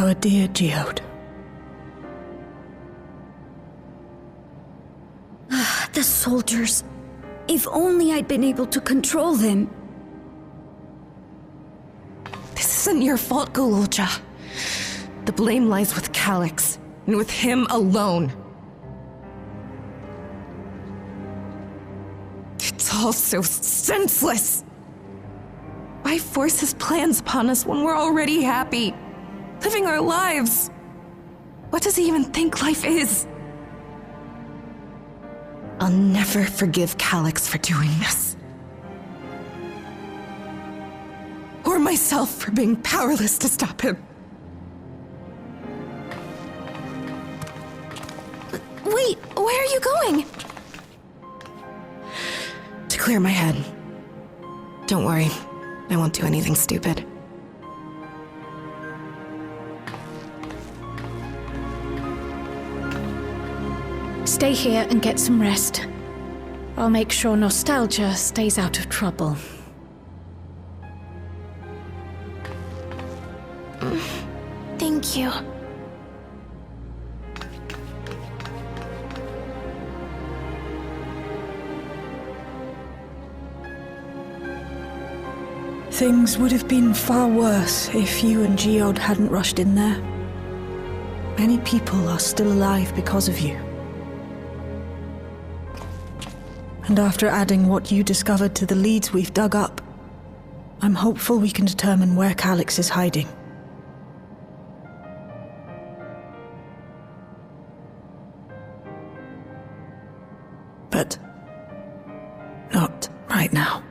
Our dear Geode. The soldiers. If only I'd been able to control them. This isn't your fault, Golulja. The blame lies with Calix, and with him alone. It's all so senseless. Why force his plans upon us when we're already happy, living our lives? What does he even think life is? I'll never forgive Calix for doing this. Or myself for being powerless to stop him. Wait, where are you going? To clear my head. Don't worry, I won't do anything stupid. Stay here and get some rest. I'll make sure Nostalgia stays out of trouble. Thank you. Things would have been far worse if you and Geode hadn't rushed in there. Many people are still alive because of you. And after adding what you discovered to the leads we've dug up, I'm hopeful we can determine where Calix is hiding. But not right now.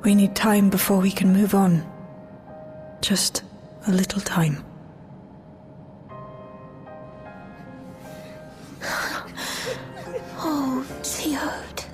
We need time before we can move on. Just a little time. Oh, Geode.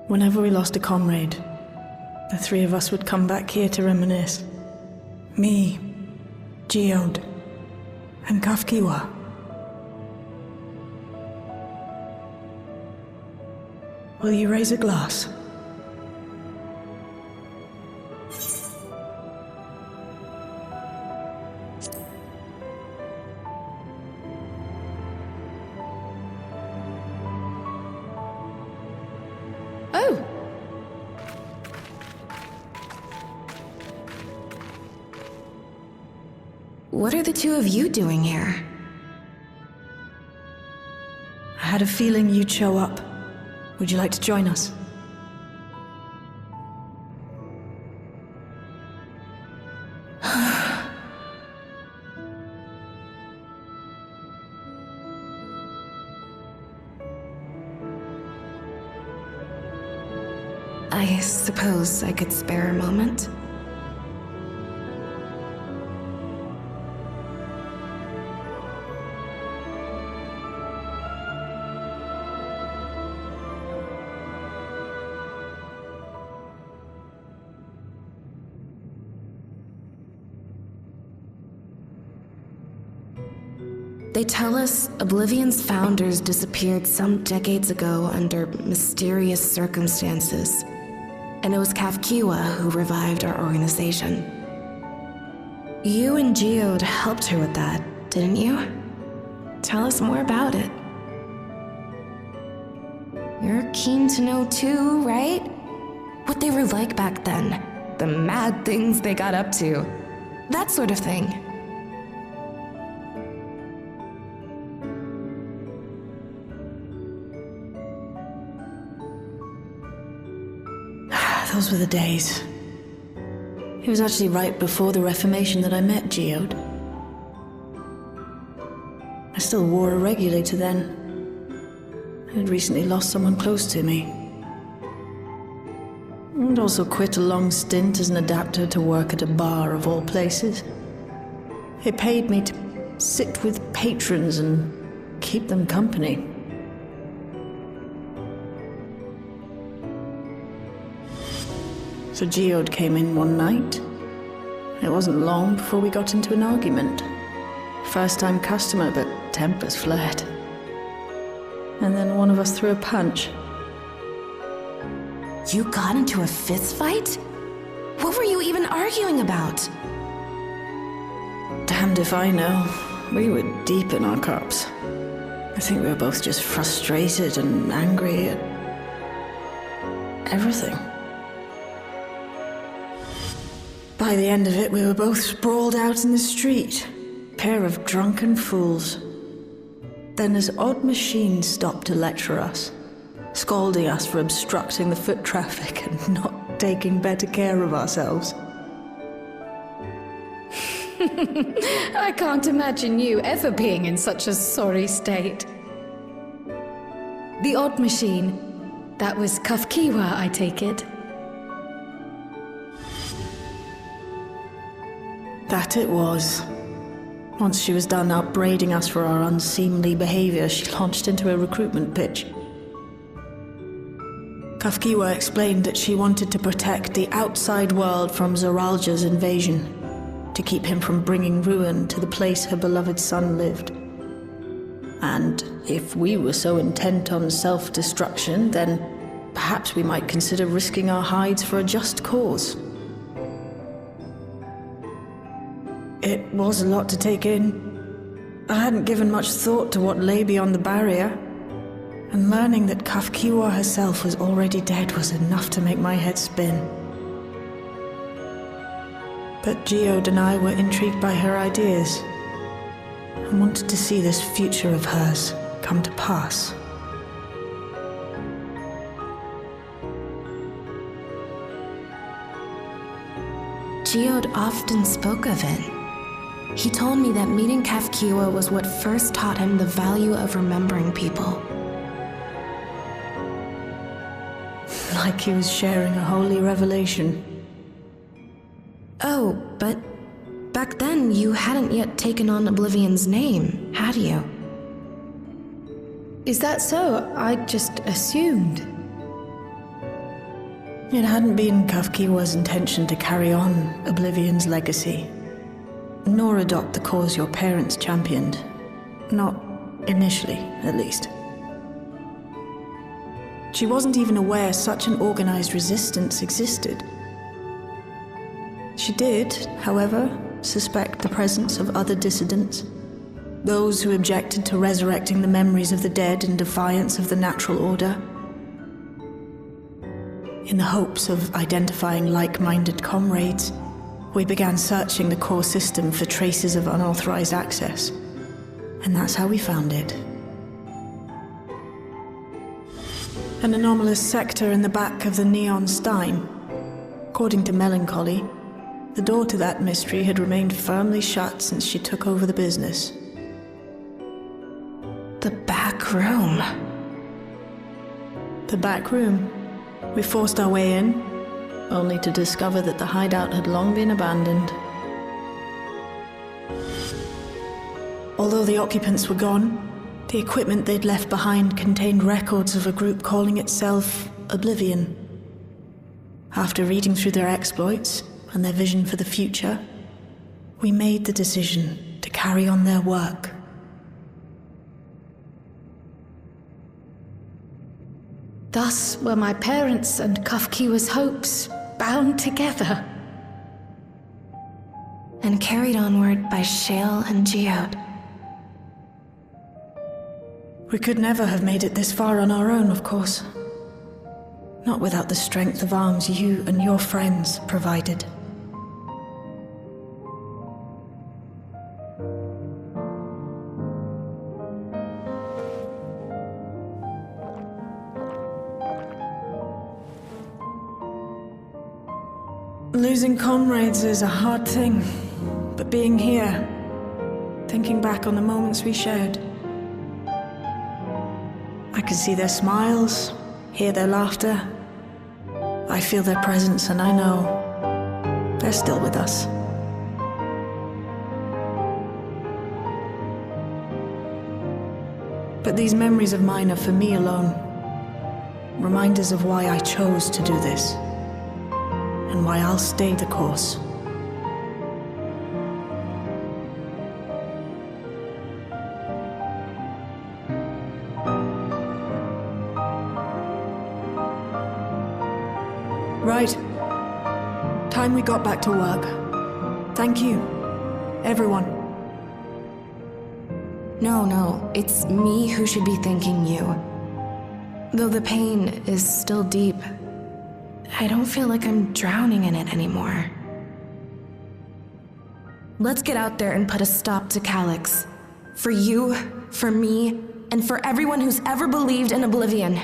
Whenever we lost a comrade, the three of us would come back here to reminisce. Me, Geode, and Kafkiwa. Will you raise a glass? Oh! What are the two of you doing here? I had a feeling you'd show up. Would you like to join us? I suppose I could spare a moment. They tell us Oblivion's founders disappeared some decades ago under mysterious circumstances, and it was Kafkiwa who revived our organization. You and Geode helped her with that, didn't you? Tell us more about it. You're keen to know too, right? What they were like back then, the mad things they got up to, that sort of thing. Those were the days. It was actually right before the Reformation that I met Geode. I still wore a regulator then. I had recently lost someone close to me. And also quit a long stint as an adapter to work at a bar of all places. It paid me to sit with patrons and keep them company. So Geode came in one night. It wasn't long before we got into an argument. First-time customer, but tempers flared. And then one of us threw a punch. You got into a fist fight? What were you even arguing about? Damned if I know. We were deep in our cups. I think we were both just frustrated and angry at everything. By the end of it, we were both sprawled out in the street. Pair of drunken fools. Then this odd machine stopped to lecture us, scolding us for obstructing the foot traffic and not taking better care of ourselves. I can't imagine you ever being in such a sorry state. The odd machine. That was Kafkiwa, I take it. That it was. Once she was done upbraiding us for our unseemly behavior, she launched into a recruitment pitch. Kafkiwa explained that she wanted to protect the outside world from Zoralja's invasion, to keep him from bringing ruin to the place her beloved son lived. And if we were so intent on self-destruction, then perhaps we might consider risking our hides for a just cause. It was a lot to take in. I hadn't given much thought to what lay beyond the barrier, and learning that Kafkiwa herself was already dead was enough to make my head spin. But Geode and I were intrigued by her ideas, and wanted to see this future of hers come to pass. Geode often spoke of it. He told me that meeting Kafkiwa was what first taught him the value of remembering people. Like he was sharing a holy revelation. Oh, but back then you hadn't yet taken on Oblivion's name, had you? Is that so? I just assumed. It hadn't been Kafkiwa's intention to carry on Oblivion's legacy, nor adopt the cause your parents championed. Not initially, at least. She wasn't even aware such an organized resistance existed. She did, however, suspect the presence of other dissidents, those who objected to resurrecting the memories of the dead in defiance of the natural order. In the hopes of identifying like-minded comrades, we began searching the core system for traces of unauthorized access, and that's how we found it. An anomalous sector in the back of the Neon Stein. According to Melancholy, the door to that mystery had remained firmly shut since she took over the business. The back room. The back room. We forced our way in, only to discover that the hideout had long been abandoned. Although the occupants were gone, the equipment they'd left behind contained records of a group calling itself Oblivion. After reading through their exploits and their vision for the future, we made the decision to carry on their work. Thus were my parents' and Kafkiwa's hopes bound together. And carried onward by Shale and Geode. We could never have made it this far on our own, of course. Not without the strength of arms you and your friends provided. Losing comrades is a hard thing, but being here, thinking back on the moments we shared, I can see their smiles, hear their laughter. I feel their presence, and I know they're still with us. But these memories of mine are for me alone. Reminders of why I chose to do this, and why I'll stay the course. Right. Time we got back to work. Thank you, everyone. No, it's me who should be thanking you. Though the pain is still deep, I don't feel like I'm drowning in it anymore. Let's get out there and put a stop to Calyx. For you, for me, and for everyone who's ever believed in Oblivion.